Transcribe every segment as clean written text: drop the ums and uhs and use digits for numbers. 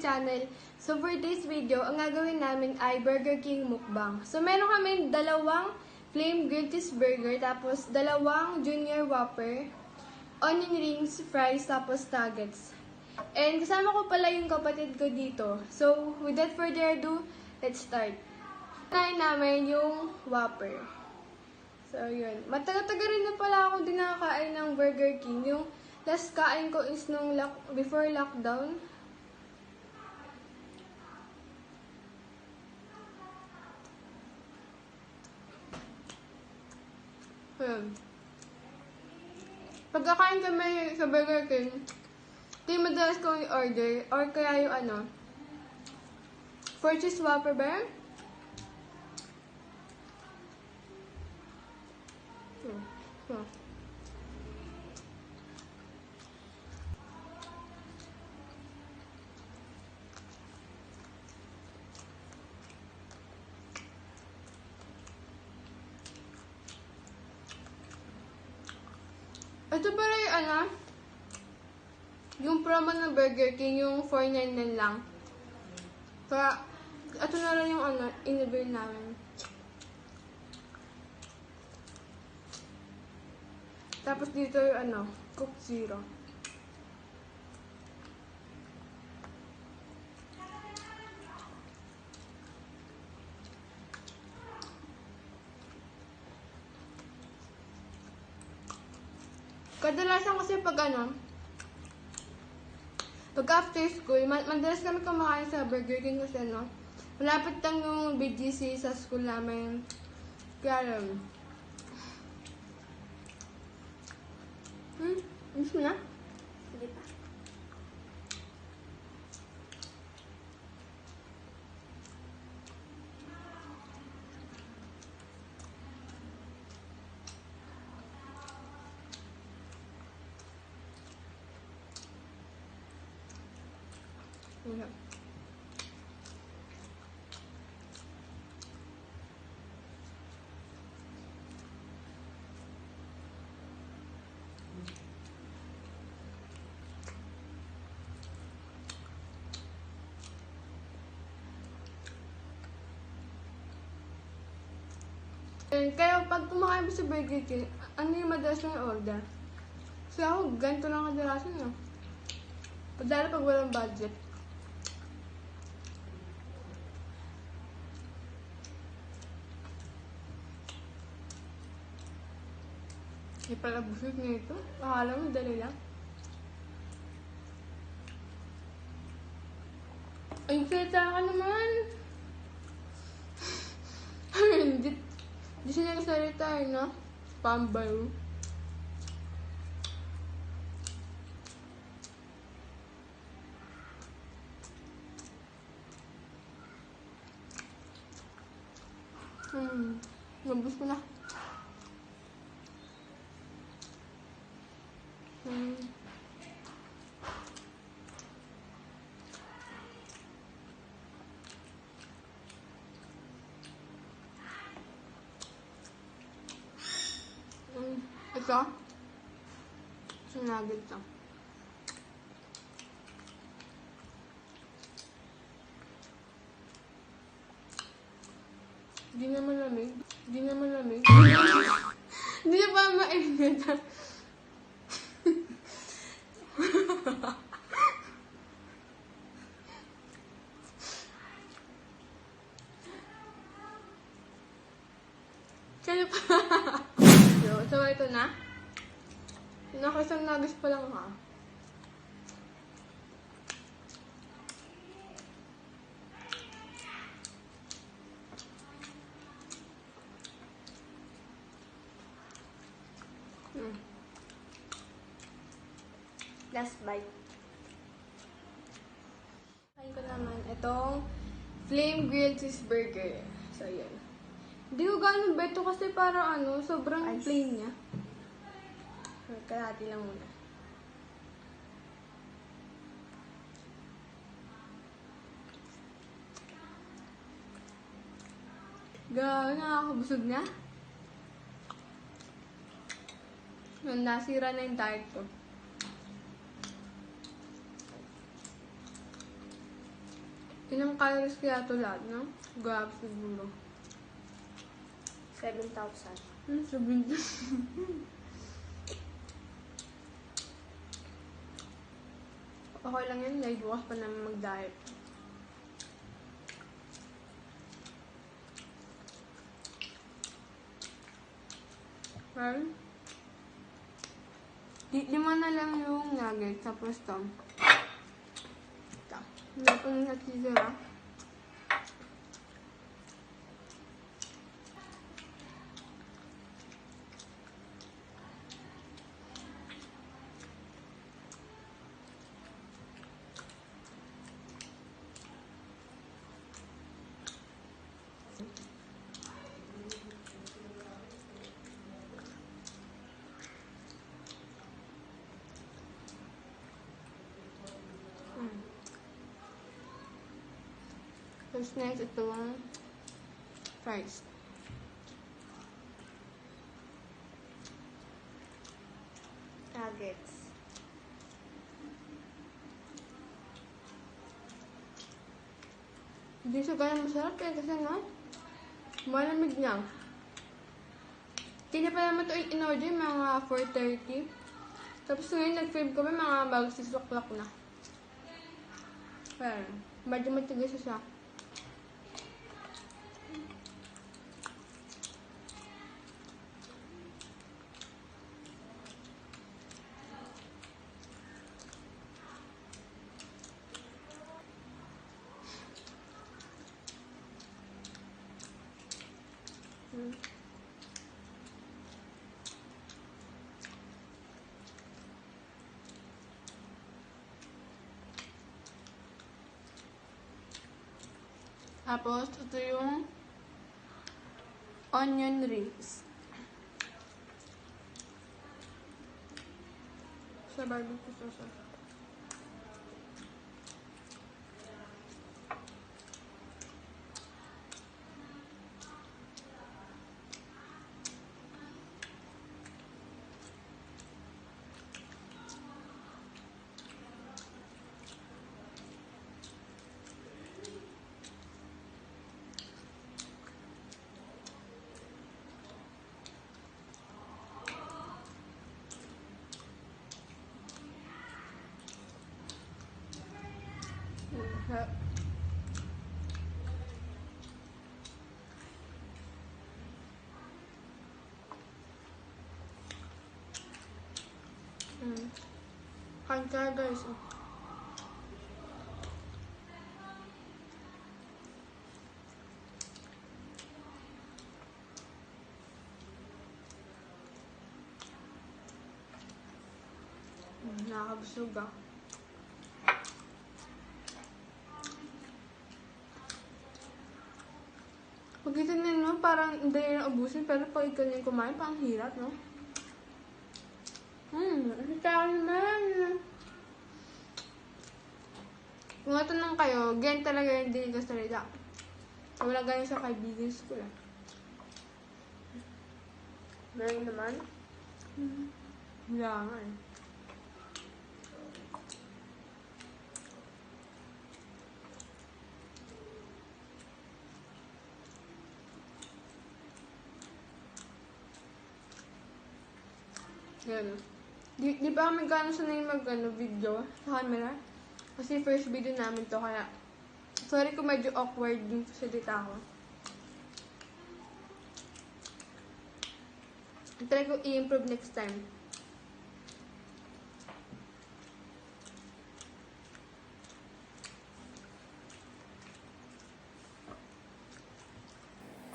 channel. So for this video, ang gagawin namin ay Burger King mukbang. So meron kami dalawang flame grilled cheeseburger, tapos dalawang junior whopper, onion rings, fries, tapos nuggets. And kasama ko pala yung kapatid ko dito. So without further ado, let's start. Kain namin yung whopper. So yun. Matagal-tagal rin na pala ako din nakakain ng Burger King. Yung last kain ko is nung before lockdown. Pagkakain kami sa Burger King, ito yung madalas kong i-order, or kaya yung 4 cheese whopper ba yan? Ito pala yung yung promo ng Burger King, yung 4.99 lang. Kaya, ito na lang yung in-avail namin. Tapos dito yung Coke Zero. Kadalasan kasi pag after school, madalas kami kumakain sa Burger King kasi malapit lang yung BGC sa school namin. Kaya gusto mo na? Sige pa. Yeah. Kaya pag kumakain mo sa Burger King, ano yung madalas na order? Kasi ako, ganito lang kadalasan Padala pag walang budget. Hindi pala busog na ito. Akala mo, dali lang. Ay, salita ka naman! Hindi siya nagsalita no? Pambayo. Nabus ko na. Ito. Sinagid ito. Hindi naman lamig. Hindi naman lamig. Hindi na pa mainit. Kaya pa. So, ito na. Nakasang nagis pa lang Last bite. Kain ko naman itong flame grilled cheeseburger. So, yan. Hindi ko gano'ng beto kasi parang sobrang plain niya. Kalahati lang muna. Grabe, nakakabusog na. Nasira na yung diet ko. Ilang calories kaya ito lahat, no? Grabe siguro. 7,000. Sabihin ko. Okay lang yan, dahil bukas pa namin mag-diet. Well, lima na lang yung nuggets, tapos ito. Hindi pa nang natitira. Tapos next, ito ang fries. Nuggets. Hindi siya ganun masarap eh, kasi nga, malamig niya. Kaya pa naman ito in-order mga 4:30. Tapos ngayon, nag-crave kami mga bago 6 o'clock na. Well, medyo matigas siya. Tapos, ito yung onion rings. Sa barbecue sauce. Kanta guys. Nakakabusog ah. Pagkita ninyo, parang hindi na ubusin, pero pag ikaw yung kumain, parang hirap, no? Ang tayo naman. Kung natanong kayo, ganyan talaga yung dinig ko salita. Wala ganyan sa kaibigan ko lang. Meron naman. Wala nga eh. Yan. Di pa kami gano'n sanay video sa camera. Kasi first video namin to, kaya sorry kung medyo awkward din sa dita ko. Try ko i-improve next time.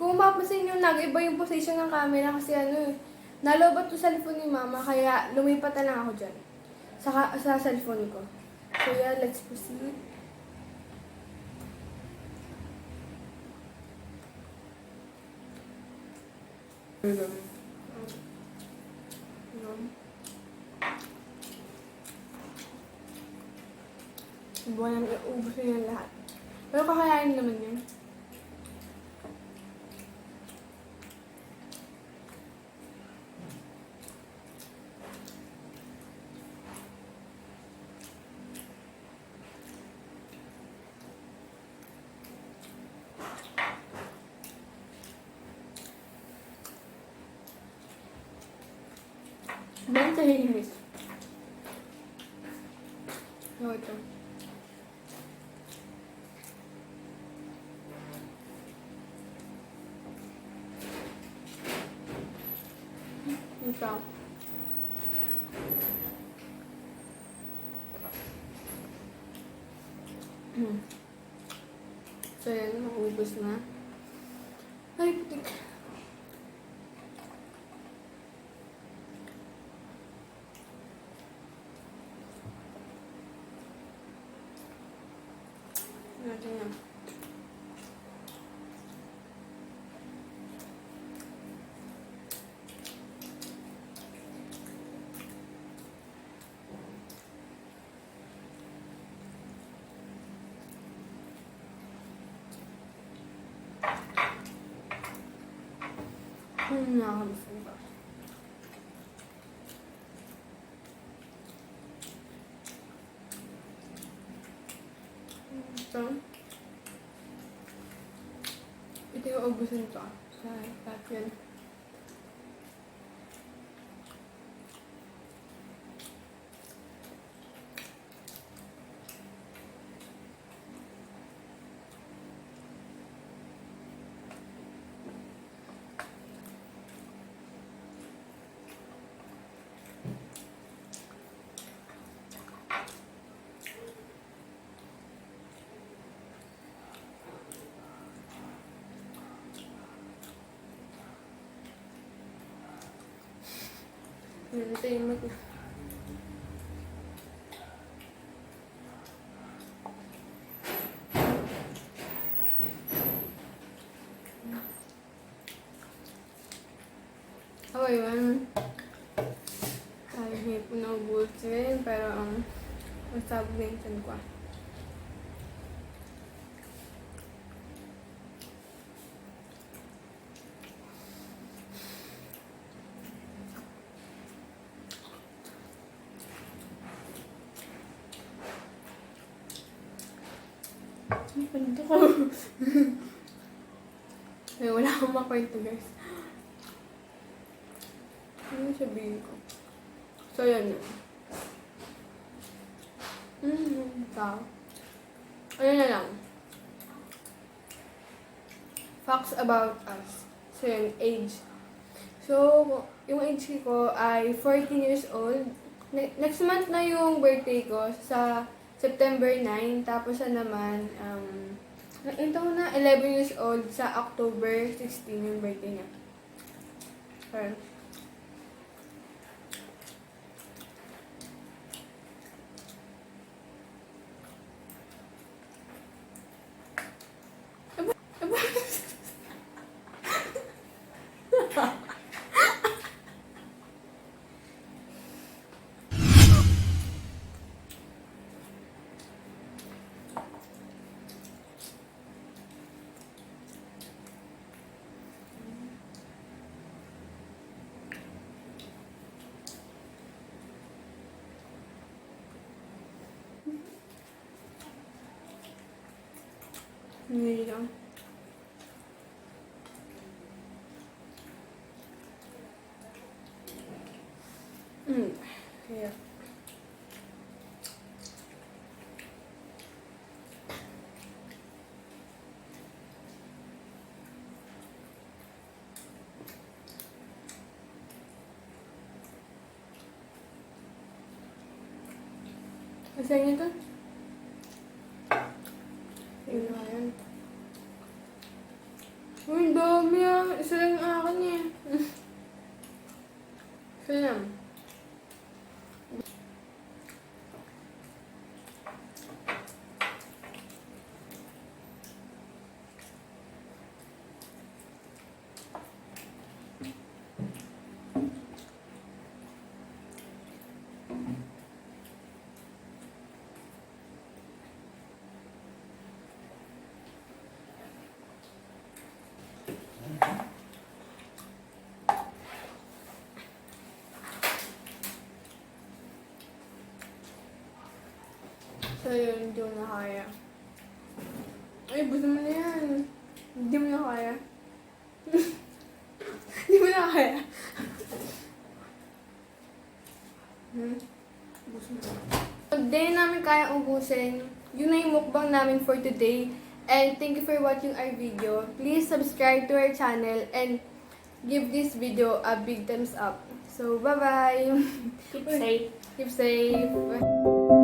Kung mapapansin nyo, nag-iba yung position ng camera kasi nalobat yung cellphone ni mama, kaya lumipat na lang ako dyan. Sa cellphone ko. So yeah, let's proceed. Buwan namin, ubus na yan lahat. Pero kakayanin naman yan. Bakit tahimik? Ano ito? Ito. So, yan. Maubos na. Ay, putik. Natin yan. Nakakabusog ba? Ito yung ubusin ko. Sa papel. Ito yung oh, yun. Kahit po naubusin, pero masabog na yung tiyan ko. Ang panda ko. Ay, wala akong makwento, guys. Ano sabihin ko? So, yan yun. Tao. Ano na lang? Facts about us. So, yan, age. So, yung age ko ay 14 years old. Next month na yung birthday ko sa September 9. Tapos naman, ito na, 11 years old sa October 16 yung birthday niya. Sorry. Hindi lang. Kaya. Kasi niyo to? Yun na yan. Uy, dami ah. Isa lang ang akin eh. Isa lang. So yun, hindi mo na kaya. Ay, buto mo na yan. Hindi mo na kaya. Hindi mo na kaya. Hindi namin kaya ubusin. Yun na yung mukbang namin for today. And thank you for watching our video. Please subscribe to our channel and give this video a big thumbs up. So, bye-bye! Keep safe. Keep safe!